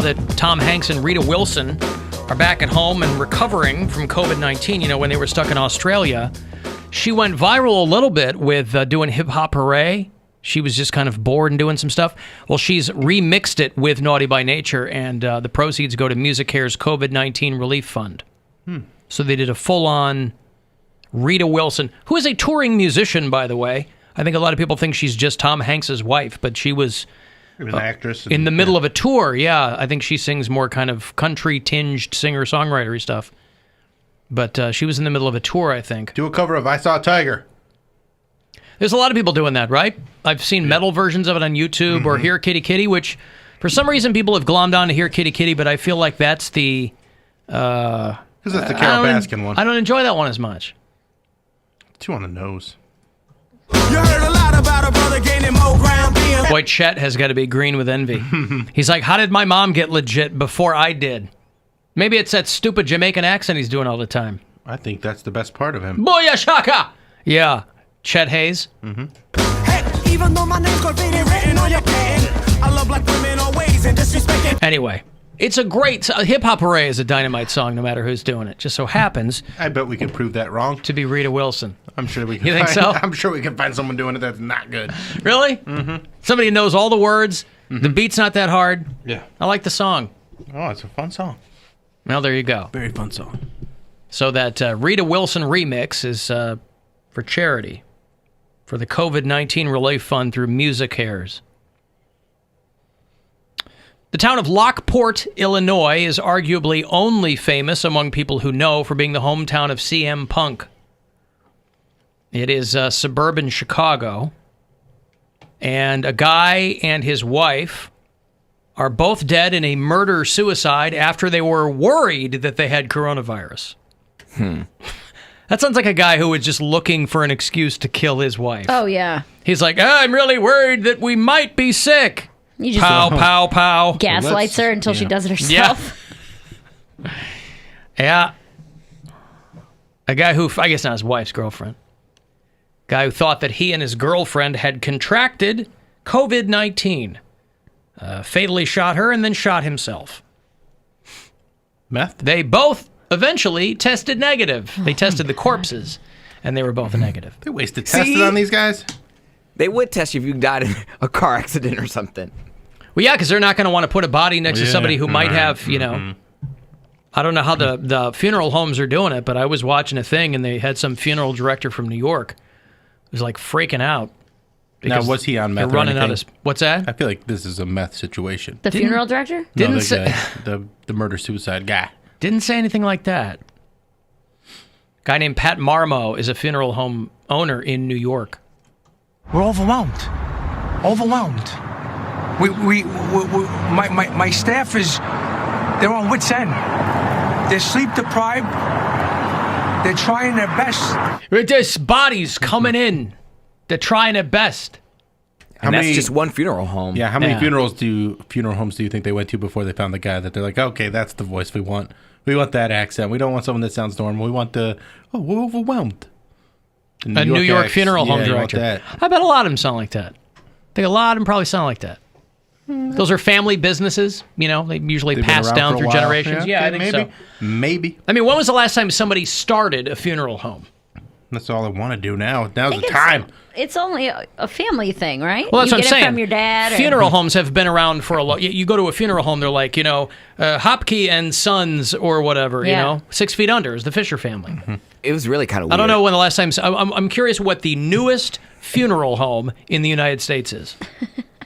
that Tom Hanks and Rita Wilson are back at home and recovering from COVID-19, you know, when they were stuck in Australia. She went viral a little bit with doing Hip Hop Hooray. She was just kind of bored and doing some stuff. Well, she's remixed it with Naughty by Nature, and the proceeds go to MusiCare's COVID-19 Relief Fund. So they did a full-on Rita Wilson, who is a touring musician, by the way. I think a lot of people think she's just Tom Hanks' wife, but she was an actress in the middle of a tour. Yeah, I think she sings more kind of country-tinged singer-songwriter stuff. But she was in the middle of a tour, I think. Do a cover of I Saw a Tiger. There's a lot of people doing that, right? I've seen metal versions of it on YouTube or Here Kitty Kitty, which for some reason people have glommed on to Here Kitty Kitty, but I feel like that's the... Because that's the Carole Baskin one. I don't enjoy that one as much. Too on the nose. You heard a lot about a brother gaining more ground being... Boy, Chet has got to be green with envy. He's like, how did my mom get legit before I did? Maybe it's that stupid Jamaican accent he's doing all the time. I think that's the best part of him. Booyah shaka! Yeah, Chet Hayes. Heck, even though my name's graffiti written on your painting, I love black women always and disrespecting... Anyway, it's a great... Hip Hop Hooray is a dynamite song no matter who's doing it. Just so happens... I bet we could prove that wrong. To be Rita Wilson. I'm sure we can. You think so? I'm sure we can find someone doing it that's not good. Really? Somebody who knows all the words. The beat's not that hard. Yeah. I like the song. Oh, it's a fun song. Well, there you go. Very fun song. So that Rita Wilson remix is for charity, for the COVID-19 Relief Fund through MusiCares. The town of Lockport, Illinois, is arguably only famous among people who know for being the hometown of CM Punk. It is suburban Chicago, and a guy and his wife are both dead in a murder-suicide after they were worried that they had coronavirus. That sounds like a guy who was just looking for an excuse to kill his wife. Oh, yeah. He's like, I'm really worried that we might be sick. You just Pow, pow, pow. gaslights her until she does it herself. Yeah. A guy who, I guess not his wife's girlfriend. Guy who thought that he and his girlfriend had contracted COVID-19. Fatally shot her and then shot himself. Meth? They both eventually tested negative. They tested the corpses, and they were both negative. They wasted testing on these guys? They would test you if you died in a car accident or something. Well, yeah, because they're not going to want to put a body next to somebody who might have, you know... I don't know how the funeral homes are doing it, but I was watching a thing, and they had some funeral director from New York who was, like, freaking out. Now, was he on meth They're running or out anything? of... What's that? I feel like this is a meth situation. The funeral director? Didn't the say... guy, the murder-suicide guy. Didn't say anything like that. Guy named Pat Marmo is a funeral home owner in New York. We're overwhelmed. Overwhelmed. My staff is, they're on wit's end. They're sleep deprived. They're trying their best. There's bodies coming in. They're trying their best. And that's just one funeral home. Yeah, how many funeral homes do you think they went to before they found the guy that they're like, okay, that's the voice we want. We want that accent. We don't want someone that sounds normal. We want we're overwhelmed. A New York funeral home director. I bet a lot of them sound like that. I think a lot of them probably sound like that. Those are family businesses, you know. They usually pass down through generations. Yeah, I think maybe. so. Maybe. I mean, when was the last time somebody started a funeral home? That's all I want to do now. Now's the time. It's only a family thing, right? Well, that's you what I'm get saying. It from your dad. Funeral homes have been around for a long. You go to a funeral home, they're like, you know, Hopke and Sons or whatever. You know, 6 Feet Under is the Fisher family. It was really kind of weird. I don't know when the last time. I'm curious what the newest funeral home in the United States is.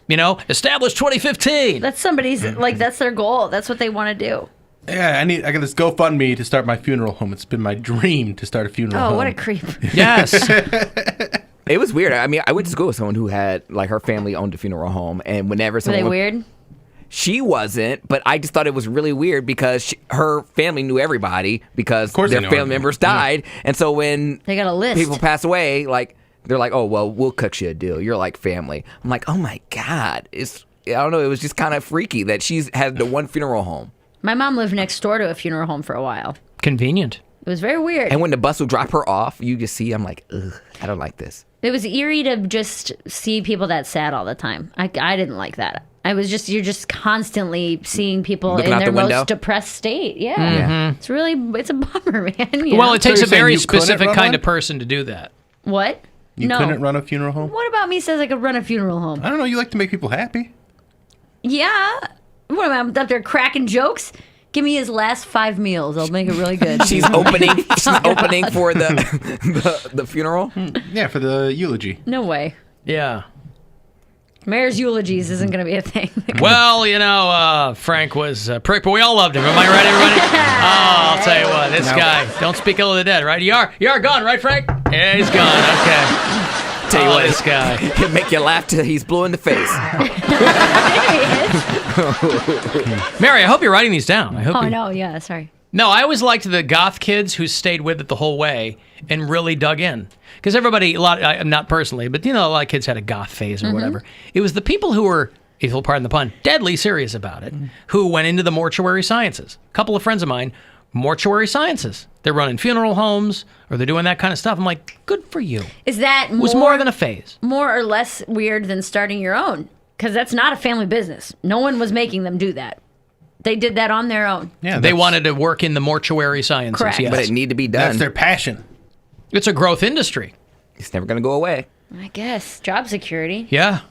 You know, established 2015. That's somebody's that's their goal. That's what they want to do. Yeah, I got this GoFundMe to start my funeral home. It's been my dream to start a funeral home. Oh, what a creep. Yes. It was weird. I mean, I went to school with someone who had, like, her family owned a funeral home, and whenever someone... Were they weird? She wasn't, but I just thought it was really weird because her family knew everybody because their family members died, and so when they got a list. People pass away, like, they're like, oh, well, we'll cook you a deal. You're like family. I'm like, oh, my God. I don't know. It was just kind of freaky that she's had the one funeral home. My mom lived next door to a funeral home for a while. Convenient. It was very weird. And when the bus would drop her off, you just see, I'm like, ugh, I don't like this. It was eerie to just see people that sad all the time. I didn't like that. You're just constantly seeing people Looking in out their the window? most depressed state. Yeah. It's a bummer, man. you Well, know? it takes you're a saying very you couldn't specific run kind one? of person to do that. What? You no. couldn't run a funeral home? What about me says I could run a funeral home? I don't know. You like to make people happy. Yeah. What am I up there cracking jokes? Give me his last 5 meals. I'll make it really good. She's opening. She's opening for the funeral. Yeah, for the eulogy. No way. Yeah. Mayor's eulogies isn't going to be a thing. Well, Frank was a prick, but we all loved him. Am I right, everybody? Oh, I'll tell you what, this guy, don't speak ill of the dead, right? You are gone, right, Frank? Yeah, he's gone. Okay. Tell you what, this guy. He'll make you laugh till he's blue in the face. Mary, I hope you're writing these down. I hope. Oh, no. Yeah, sorry. No, I always liked the goth kids who stayed with it the whole way and really dug in. Because everybody, not personally, but a lot of kids had a goth phase or whatever. It was the people who were, if you'll pardon the pun, deadly serious about it, who went into the mortuary sciences. A couple of friends of mine, mortuary sciences. They're running funeral homes or they're doing that kind of stuff. I'm like, good for you. Is that It was more than a phase. more or less weird than starting your own? Because that's not a family business. No one was making them do that. They did that on their own. Yeah, They wanted to work in the mortuary sciences. Correct. Yes. But it need to be done. That's their passion. It's a growth industry. It's never going to go away. I guess. Job security. Yeah.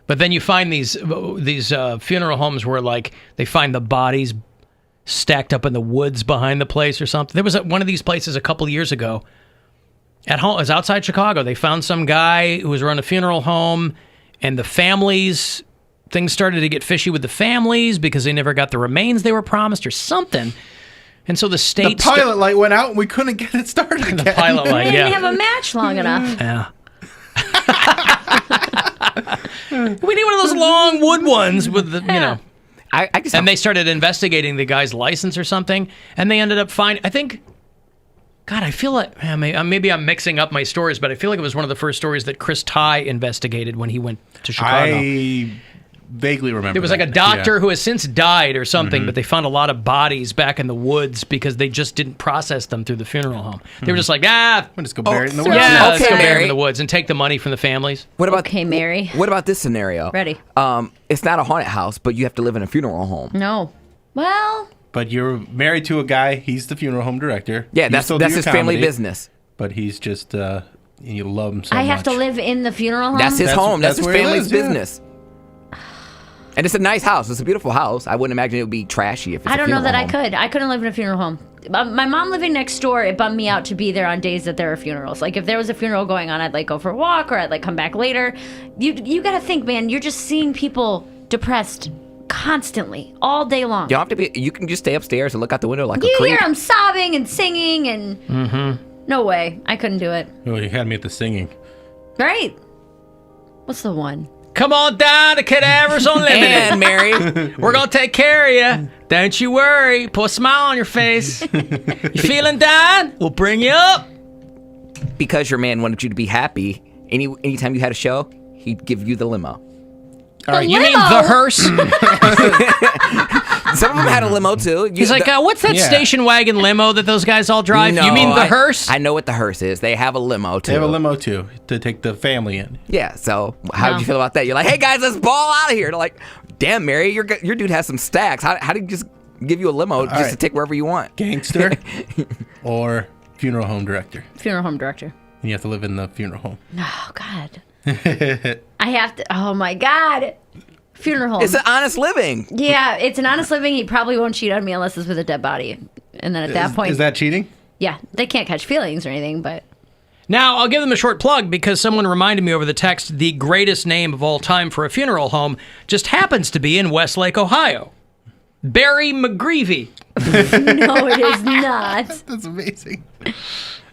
But then you find these funeral homes where they find the bodies stacked up in the woods behind the place or something. There was one of these places a couple years ago at home. It was outside Chicago. They found some guy who was running a funeral home, and the families, things started to get fishy with the families because they never got the remains they were promised or something. And so the The state pilot light went out and we couldn't get it started again. the pilot They light, didn't yeah. have a match long enough. Yeah. We need one of those long wood ones with the, I guess And they started investigating the guy's license or something, and they ended up finding, I think, God, I feel like, maybe I'm mixing up my stories, but I feel like it was one of the first stories that Chris Ty investigated when he went to Chicago. I vaguely remember. There was like a that. doctor Yeah. who has since died or something, but they found a lot of bodies back in the woods because they just didn't process them through the funeral home. They were just like, We'll just go bury it in the so woods. yeah, let's Okay, go bury them Mary. in the woods and take the money from the families. What about Okay, Mary. What about this scenario? Ready. It's not a haunted house, but you have to live in a funeral home. No. Well, But you're married to a guy. He's the funeral home director. Yeah, You that's still do your his family comedy, business. But he's just you love him so I much. have to live in the funeral home? That's his That's- home. That's that's his where he family's lives, yeah. business. And it's a nice house. It's a beautiful house. I wouldn't imagine it would be trashy if it's I a don't know funeral that I home. could. I couldn't live in a funeral home. My mom living next door, it bummed me out to be there on days that there are funerals. Like if there was a funeral going on, I'd go for a walk or I'd come back later. You got to think, man, you're just seeing people depressed constantly all day long. You don't have to be. You can just stay upstairs and look out the window like You a creep. hear them sobbing and singing and no way. I couldn't do it. Oh, you had me at the singing. Right? What's the one? Come on down to Cadavers Unlimited. And Mary, We're going to take care of you. Don't you worry. Put a smile on your face. You feeling down? We'll bring you up. because your man wanted you to be happy, anytime you had a show, he'd give you the limo. You mean limo? the hearse? Some of them had a limo too. He's like, what's that Yeah. station wagon limo that those guys all drive? No, You mean the hearse? I know what the hearse is. They have a limo too. They have a limo too to take the family in. Yeah. So how No. did you feel about that? You're like, hey guys, let's ball out of here. They're like, damn, Mary, your dude has some stacks. How did he just give you a limo just to right. take wherever you want? Gangster or funeral home director. Funeral home director. And you have to live in the funeral home. Oh, God. I have to. Oh, my God. Funeral home. It's an honest living. Yeah, it's an honest living. He probably won't cheat on me unless it's with a dead body. And then at that point, Is that cheating? yeah, they can't catch feelings or anything, but Now, I'll give them a short plug because someone reminded me over the text the greatest name of all time for a funeral home just happens to be in Westlake, Ohio. Barry McGreevy. no, it is not. That's amazing.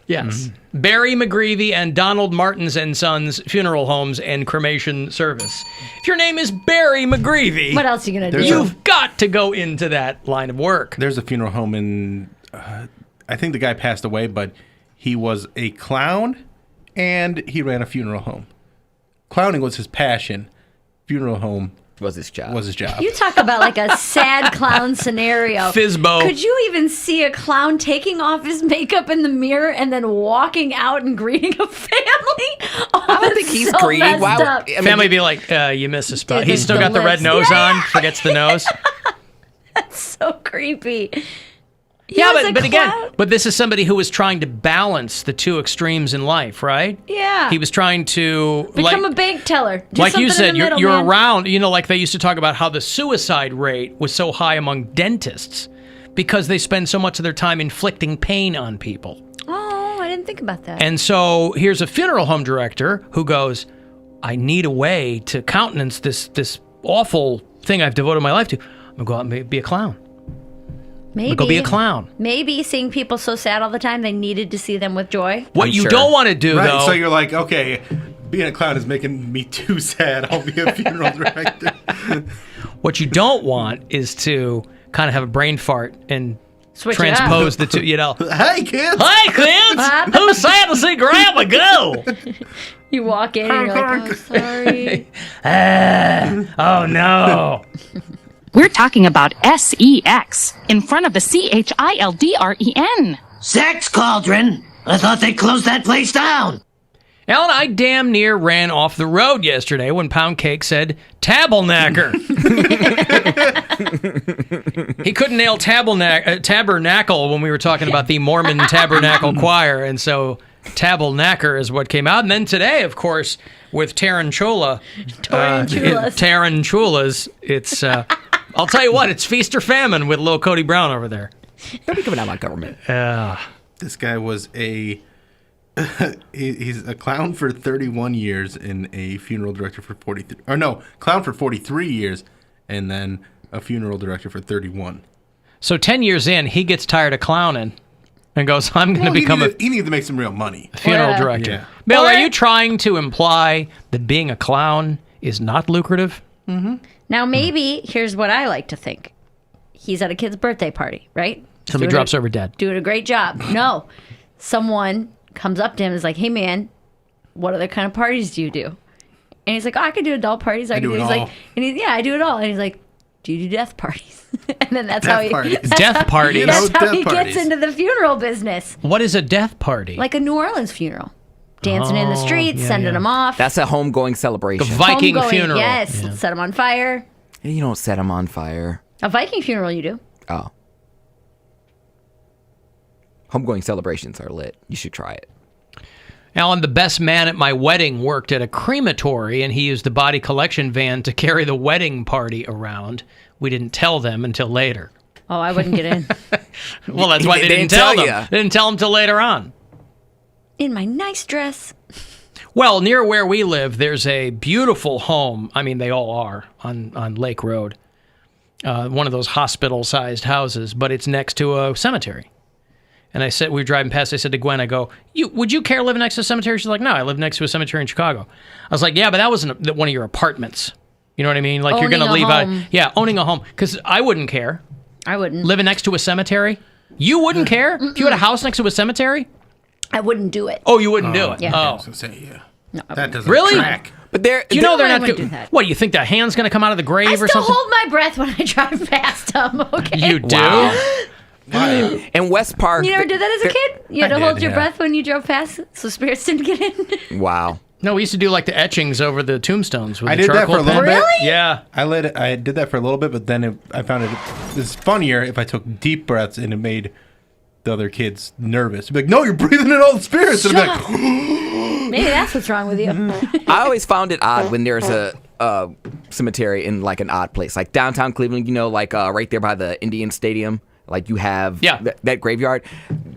Yes. Barry McGreevy and Donald Martins and Sons Funeral Homes and Cremation Service. If your name is Barry McGreevy, What else are you going to There's do? you've got to go into that line of work. There's a funeral home in, I think the guy passed away, but he was a clown and he ran a funeral home. Clowning was his passion. Funeral home Was his job. You talk about like a sad clown scenario. Fizbo. Could you even see a clown taking off his makeup in the mirror and then walking out and greeting a family? Oh, I don't think he's so greedy. messed Why up. Family be like, you missed a spot. Dude, He's still the got the red lips. nose Yeah. on. Forgets the nose. So creepy. Yeah, was a but again, clown. but this is somebody who was trying to balance the two extremes in life, right? Yeah. He was trying to Become a bank teller. Do like you something in said, the you're middle, man. around. You know, like they used to talk about how the suicide rate was so high among dentists because they spend so much of their time inflicting pain on people. Oh, I didn't think about that. And so here's a funeral home director who goes, I need a way to countenance this awful thing I've devoted my life to. I'm gonna go out and be a clown. Maybe. Go be a clown. Maybe seeing people so sad all the time, they needed to see them with joy. What I'm you sure. don't want to do, Right. though. So you're like, okay, being a clown is making me too sad. I'll be a funeral director. What you don't want is to kind of have a brain fart and Switch it transpose the two, you know. Hey, kids. Hey, kids! Who's sad to see Grandma go? You walk in and you're like, oh, sorry. Oh, no. We're talking about SEX in front of the CHILDREN. Sex Cauldron? I thought they closed that place down. Alan, I damn near ran off the road yesterday when Poundcake said tabernacle. He couldn't nail tabernacle when we were talking about the Mormon Tabernacle Choir, and so tabernacle is what came out. And then today, of course, with Tarantulas, it's, I'll tell you what, it's feast or famine with little Cody Brown over there. Don't be coming out my government. This guy was he's a clown for 31 years and a funeral director for 43. Or no, clown for 43 years and then a funeral director for 31. So 10 years in, he gets tired of clowning and goes, I'm going to become he needs to make some real money. a funeral Yeah. director. Yeah. Bill, Or- are you trying to imply that being a clown is not lucrative? Now, maybe, here's what I like to think. He's at a kid's birthday party, right? Somebody Doing drops over dead. Doing a great job. No. Someone comes up to him and is like, hey, man, what other kind of parties do you do? And he's like, oh, I could do adult parties. I do it he's all. like, and he's, yeah, I do it all. And he's like, do you do death parties? And then that's Death how he parties. Death parties. You know, that's how death he parties. gets into the funeral business. What is a death party? Like a New Orleans funeral. Dancing in the streets, yeah, sending yeah. them off. That's a homegoing celebration. The Viking Homegoing, funeral. Yes. Set them on fire. You don't set them on fire. A Viking funeral, you do. Oh. Homegoing celebrations are lit. You should try it. Alan, the best man at my wedding worked at a crematory, and he used the body collection van to carry the wedding party around. We didn't tell them until later. Oh, I wouldn't get in. Well, that's why they They didn't didn't tell tell them. ya. They didn't tell them till later on. In my nice dress. Well, near where we live, there's a beautiful home. I mean, they all are on Lake Road. One of those hospital-sized houses, but it's next to a cemetery. And I said, we were driving past, I said to Gwen, I go, would you care living next to a cemetery? She's like, no, I live next to a cemetery in Chicago. I was like, yeah, but that wasn't one of your apartments. You know what I mean? Like, you're going to Owning leave a out. home. Yeah, owning a home. Because I wouldn't care. I wouldn't. Living next to a cemetery? You wouldn't care? If you had a house next to a cemetery? I wouldn't do it. Oh, you wouldn't do it? Yeah. I Oh. was gonna say, yeah. No, I That doesn't Really? track. But they're You know they're I not wouldn't good. do that. What, you think the hand's going to come out of the grave I or still something? hold my breath when I drive past them, okay? You do? Wow. In West Park. You never did that as a kid? You had I to did, hold your yeah. breath when you drove past so spirits didn't get in? Wow. No, we used to do like the etchings over the tombstones with I the did that charcoal for a little pen. bit. Really? Yeah. I did that for a little bit, but then I found it was funnier if I took deep breaths and it made the other kids nervous. Be like, no, you're breathing in all the spirits. And I'd be like, Maybe that's what's wrong with you. I always found it odd when there's a cemetery in like an odd place, like downtown Cleveland. You know, like right there by the Indian Stadium. Like you have that graveyard.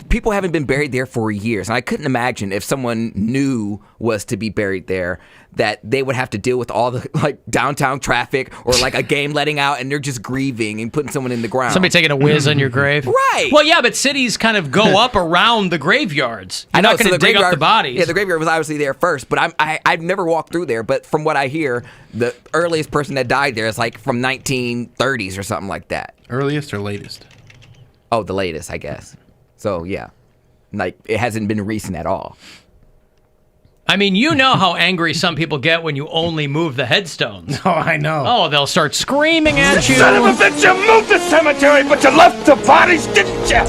People haven't been buried there for years, and I couldn't imagine if someone new was to be buried there that they would have to deal with all the like downtown traffic or like a game letting out, and they're just grieving and putting someone in the ground. Somebody taking a whiz on your grave. Right. Well, yeah, but cities kind of go up around the graveyards. You're not going to dig up the bodies. Yeah, the graveyard was obviously there first, but I've never walked through there. But from what I hear, the earliest person that died there is like from 1930s or something like that. earliest or latest? Oh, the latest, I guess. So yeah, like it hasn't been recent at all. I mean, you know how angry some people get when you only move the headstones. Oh, I know. Oh, they'll start screaming at you. Son of a bitch, you moved the cemetery, but you left the bodies, didn't you?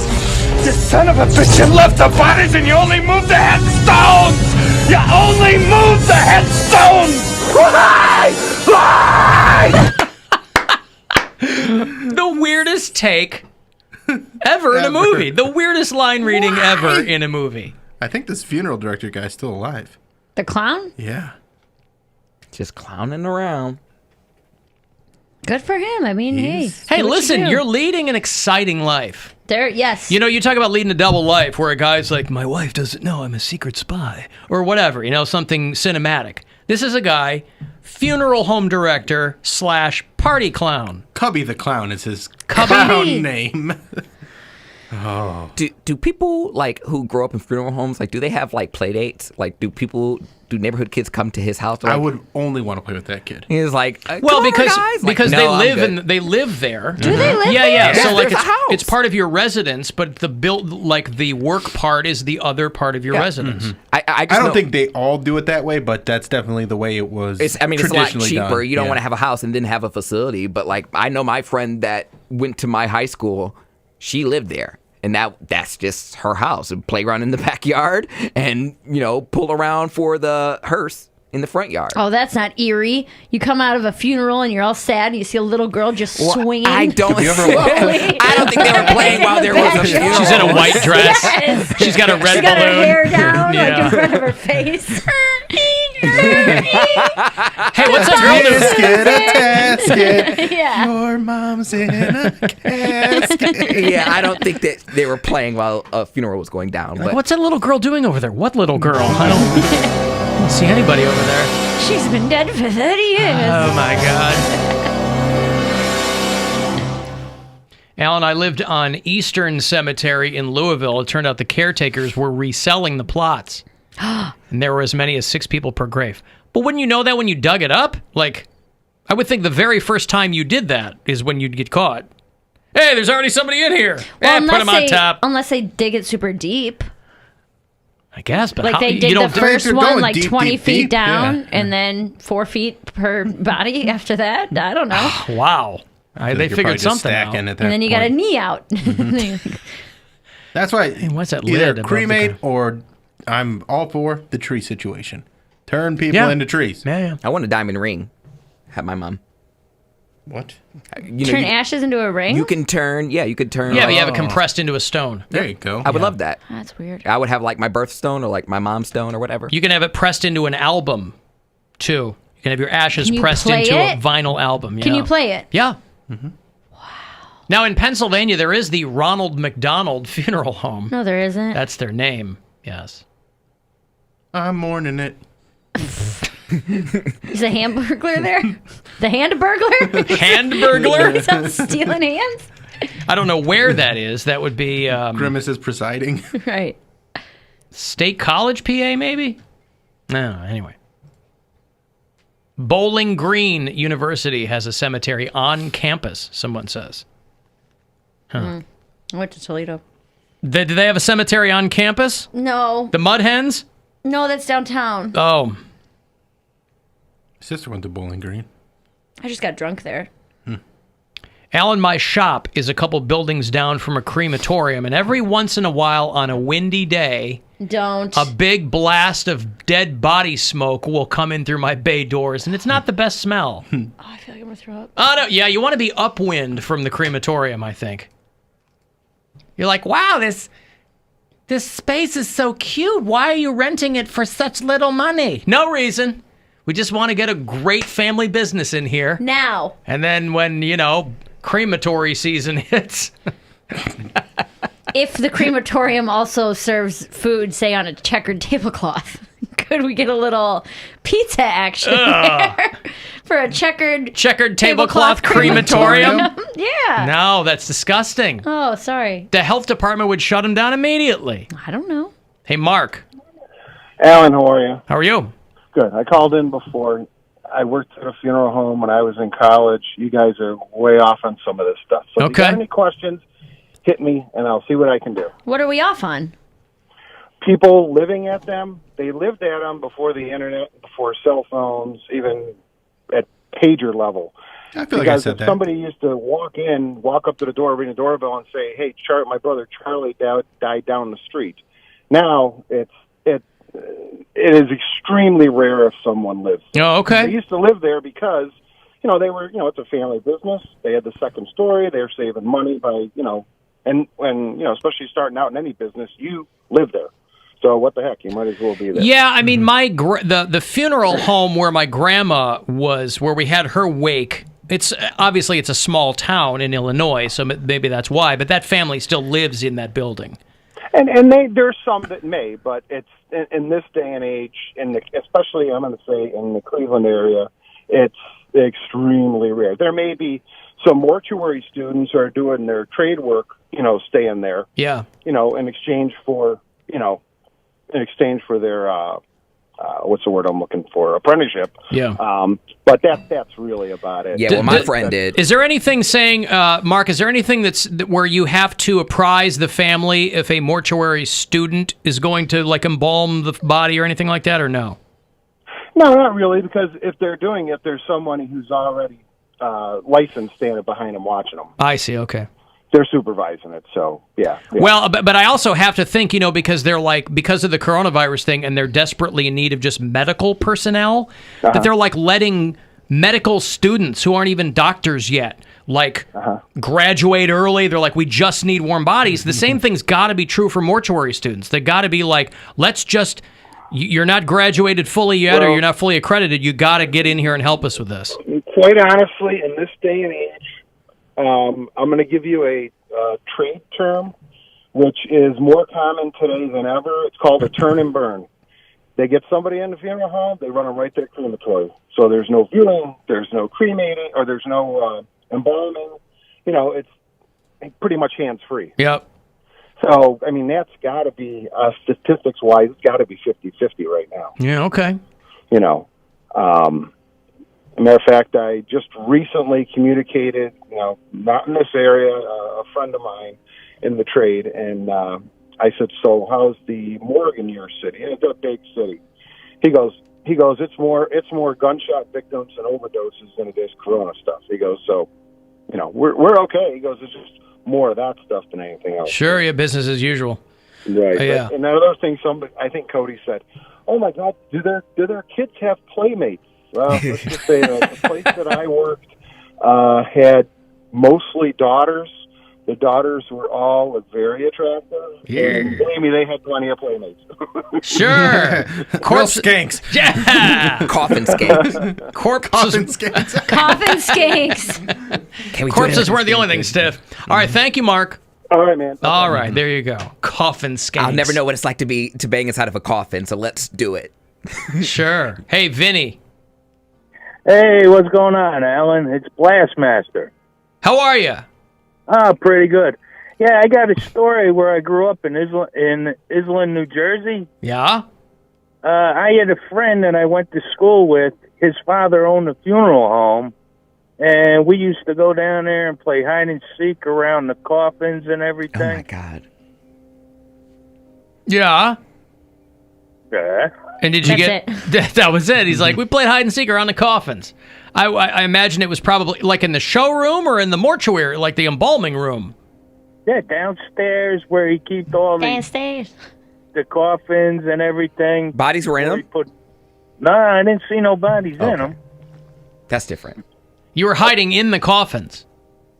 You son of a bitch, you left the bodies and you only moved the headstones! You only moved the headstones! Why? Why? The weirdest take ever in a movie. The weirdest line reading ever in a movie. I think this funeral director guy's still alive. The clown? Yeah. Just clowning around. Good for him. I mean, hey. Hey, do what listen, you do. you're leading an exciting life. Yes. You know, you talk about leading a double life where a guy's like, my wife doesn't know I'm a secret spy or whatever, something cinematic. This is a guy, funeral home director / party clown. Cubby the Clown is his Cubby? clown name. Do people who grow up in funeral homes do they have play dates? Do neighborhood kids come to his house? I would only want to play with that kid. He's like, Well, "Come over, because guys." they I'm they good. live there. Do they live Yeah, there? yeah. So there's a house. it's part of your residence, but the the work part is the other part of your residence. I I just don't know- think they all do it that way, but that's definitely the way it was. It's a lot traditionally cheaper. done. You don't Yeah. want to have a house and then have a facility. But I know my friend that went to my high school. She lived there, and that's just her house. A playground in the backyard, and pull around for the hearse in the front yard. Oh, that's not eerie. You come out of a funeral and you're all sad and you see a little girl just swinging. I don't. Have you ever- slowly. I don't think they were playing while there was a funeral. She's in a white dress. Yes. She's got a red She got her balloon. hair down Yeah. in front of her face. Hey, what's that girl doing? Casket, a casket. Yeah. Your mom's in a casket. Yeah, I don't think that they were playing while a funeral was going down. But What's that little girl doing over there? What little girl? I don't see anybody over there. She's been dead for 30 years. Oh my God. Alan, I lived on Eastern Cemetery in Louisville. It turned out the caretakers were reselling the plots. And there were as many as 6 people per grave. But wouldn't you know that when you dug it up? I would think the very first time you did that is when you'd get caught. Hey, there's already somebody in here. Put them on top. Unless they dig it super deep. I guess, but Like how, they you dig the don't first they're one going deep, 20 deep, feet deep. down Yeah. and then 4 feet per body after that. I don't know. Wow. They You're figured probably just something stacking out. at that And then you got a point. knee out. That's why. what's that either lid above the cremate ground? or I'm all for the tree situation. Turn people Yeah. into trees. Yeah. I want a diamond ring. Had my mom. What? Turn ashes into a ring? You can turn. Yeah, you could turn. Yeah, but you have it compressed into a stone. There you go. I would love that. That's weird. I would have my birthstone or my mom's stone or whatever. You can have it pressed into an album, too. You can have your ashes Can you pressed play into a it? vinyl album. Can you play it? Yeah. Mm-hmm. Wow. Now, in Pennsylvania, there is the Ronald McDonald Funeral Home. No, there isn't. That's their name, yes. I'm mourning it. Is a hand burglar there? The hand burglar? Hand burglar? He's out stealing hands? I don't know where that is. That would be Grimace is presiding. Right. State College, PA, maybe? No, anyway. Bowling Green University has a cemetery on campus, someone says. I went to Toledo. Do they have a cemetery on campus? No. The Mud Hens? No, that's downtown. Oh, Sister went to Bowling Green. I just got drunk there. Alan, my shop is a couple buildings down from a crematorium, and every once in a while on a windy day, Don't. a big blast of dead body smoke will come in through my bay doors, and it's not the best smell. Oh, I feel like I'm going to throw up. Oh, no, yeah, you want to be upwind from the crematorium, I think. You're like, wow, this space is so cute. Why are you renting it for such little money? No reason. We just want to get a great family business in here. Now. And then when, crematory season hits. If the crematorium also serves food, say on a checkered tablecloth, could we get a little pizza action there for a checkered Tablecloth crematorium? Yeah. No, that's disgusting. Oh, sorry. The health department would shut them down immediately. I don't know. Hey, Mark, Alan, how are you? how are you? Good. I called in before. I worked at a funeral home when I was in college. You guys are way off on some of this stuff. So if you got Okay. any questions, hit me, and I'll see what I can do. What are we off on? people living at them, they lived at them before the internet, before cell phones, even at pager level. I feel like I said if that. somebody used to walk up to the door, ring the doorbell, and say, "Hey, my brother Charlie died down the street." Now it is extremely rare if someone lives there. Oh, okay. They used to live there because they were it's a family business. They had the second story. They're saving money by and when especially starting out in any business, you live there. So what the heck? You might as well be there. Yeah, I mean, the funeral home where my grandma was, where we had her wake. It's obviously it's a small town in Illinois, so maybe that's why. But that family still lives in that building. And there's some that may, but it's in this day and age, especially I'm going to say in the Cleveland area, it's extremely rare. There may be some mortuary students who are doing their trade work, staying there. Yeah. In exchange for their what's the word I'm looking for? Apprenticeship. Yeah. But that's really about it. Yeah, well, my friend did. Is there anything saying, Mark, is there anything where you have to apprise the family if a mortuary student is going to, embalm the body or anything like that, or no? No, not really, because if they're doing it, there's someone who's already licensed standing behind them watching them. I see, okay. They're supervising it, so yeah. Well, but I also have to think, because they're because of the coronavirus thing, and they're desperately in need of just medical personnel, that they're letting medical students who aren't even doctors yet, graduate early. They're we just need warm bodies. The same thing's got to be true for mortuary students. They got to be let's just. You're not graduated fully yet, or you're not fully accredited. You got to get in here and help us with this. Quite honestly, in this day and age, I'm going to give you a trade term, which is more common today than ever. It's called a turn and burn. They get somebody in the funeral home, they run them right there crematory. So there's no viewing, there's no cremating, or there's no embalming. It's pretty much hands-free. Yep. So, I mean, that's got to be, statistics-wise, it's got to be 50-50 right now. Yeah, okay. As a matter of fact, I just recently communicated, not in this area, a friend of mine in the trade, and I said, "So how's the morgue in your city?" And it's a big city. He goes, it's more gunshot victims and overdoses than it is corona stuff. He goes, "So, we're okay." He goes, "It's just more of that stuff than anything else." Sure, yeah, business as usual. Right. Yeah. And another thing, I think Cody said, "Oh my God, do their kids have playmates?" Well, let's just say the place that I worked had mostly daughters. The daughters were all very attractive. Yeah. And believe me, they had plenty of playmates. Sure. Corpse skanks. Yeah. Coffin skanks. Coffin skanks. Coffin skanks. Corpses weren't the only thing, Stiff. All right, thank you, Mark. All right, man. All right, there you go. Coffin skanks. I'll never know what it's like to bang inside of a coffin, so let's do it. Sure. Hey, Vinny. Hey, what's going on, Alan? It's Blastmaster. How are you? Pretty good. Yeah, I got a story where I grew up in Island, New Jersey. Yeah? I had a friend that I went to school with. His father owned a funeral home, and we used to go down there and play hide and seek around the coffins and everything. Oh, my God. Yeah? Yeah. And did you that was it. He's like, we played hide and seek around the coffins. I imagine it was probably in the showroom or in the mortuary, like the embalming room. Yeah, downstairs where he keeps all downstairs the coffins and everything. Bodies were in them? No, I didn't see no bodies in them. That's different. You were hiding in the coffins.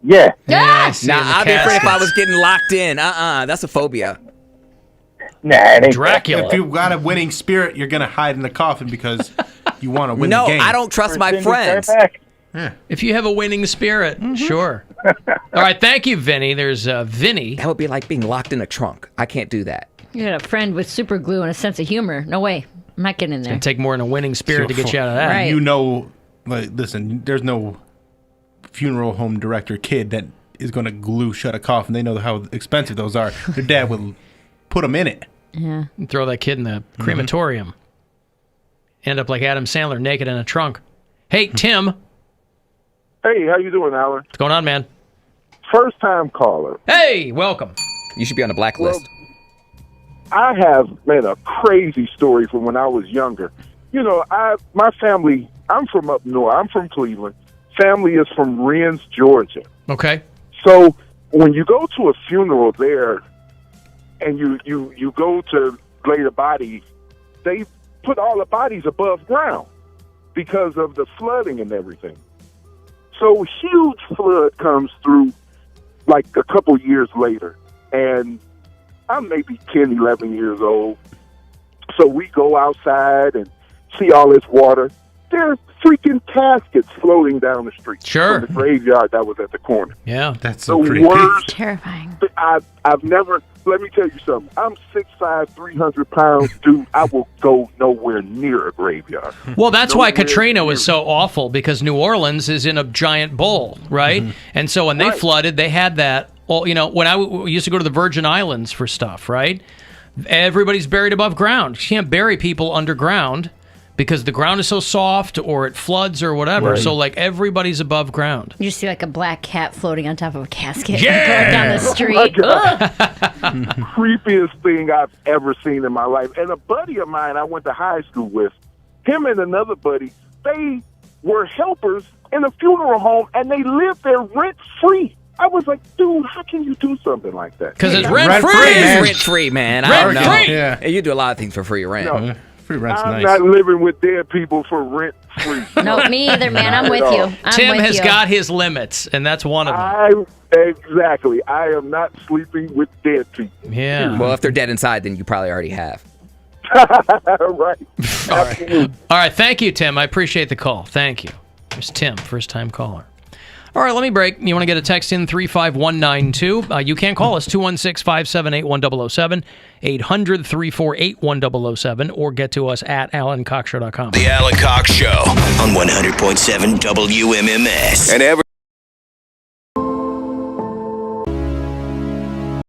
Yeah. Yeah. I'd be afraid if I was getting locked in. That's a phobia. Nah, it ain't Dracula. If you got a winning spirit, you're gonna hide in the coffin because you want to win the game. No, I don't trust my friends. Yeah. If you have a winning spirit, sure. All right, thank you, Vinny. There's Vinny. That would be like being locked in a trunk. I can't do that. You had a friend with super glue and a sense of humor. No way. I'm not getting in there. It'd take more than a winning spirit to get you out of that. Right. Listen, there's no funeral home director kid that is going to glue shut a coffin. They know how expensive those are. Their dad will put them in it. Yeah. And throw that kid in the crematorium. End up like Adam Sandler, naked in a trunk. Hey, Tim. Hey, how you doing, Alan? What's going on, man? First time caller. Hey, welcome. You should be on a blacklist. I have, man, a crazy story from when I was younger. You know, my family, I'm from up north. I'm from Cleveland. Family is from Rennes, Georgia. Okay. So when you go to a funeral there and you go to lay the body, they put all the bodies above ground because of the flooding and everything. So huge flood comes through like a couple years later, and I'm maybe 10, 11 years old. So we go outside and see all this water. There's freaking caskets floating down the street. Sure. From the graveyard that was at the corner. Yeah. That's so the creepy. worst. Terrifying. I've never, let me tell you something. I'm 6'5", 300 pounds, dude. I will go nowhere near a graveyard. Well, that's why Nowhere Katrina near. was so awful, because New Orleans is in a giant bowl, right? And so when they flooded, they had that. Well, you know, when we used to go to the Virgin Islands for stuff, right? Everybody's buried above ground. You can't bury people underground because the ground is so soft, or it floods, or whatever. Right. So, like, everybody's above ground. You just see like a black cat floating on top of a casket Yeah! going down the street. Creepiest thing I've ever seen in my life. And a buddy of mine I went to high school with, him and another buddy, they were helpers in a funeral home, and they lived there rent-free. I was like, dude, how can you do something like that? Because it's Rent-free, rent-free. man. Rent-free, man. I don't know. Rent-free. Yeah. You do a lot of things for free rent. No. Free rent's I'm nice. not living with dead people for rent-free. No, me either, man. I'm with you. I'm Tim with has you. got his limits, and that's one of them. Exactly. I am not sleeping with dead people. Yeah. Well, if they're dead inside, then you probably already have. Right. All right. Thank you, Tim. I appreciate the call. Thank you. There's Tim, first-time caller. All right, let me break. You want to get a text in, 35192. You can call us, 216-578-1007, 800-348-1007, or get to us at alancoxshow.com. The Alan Cox Show on 100.7 WMMS. And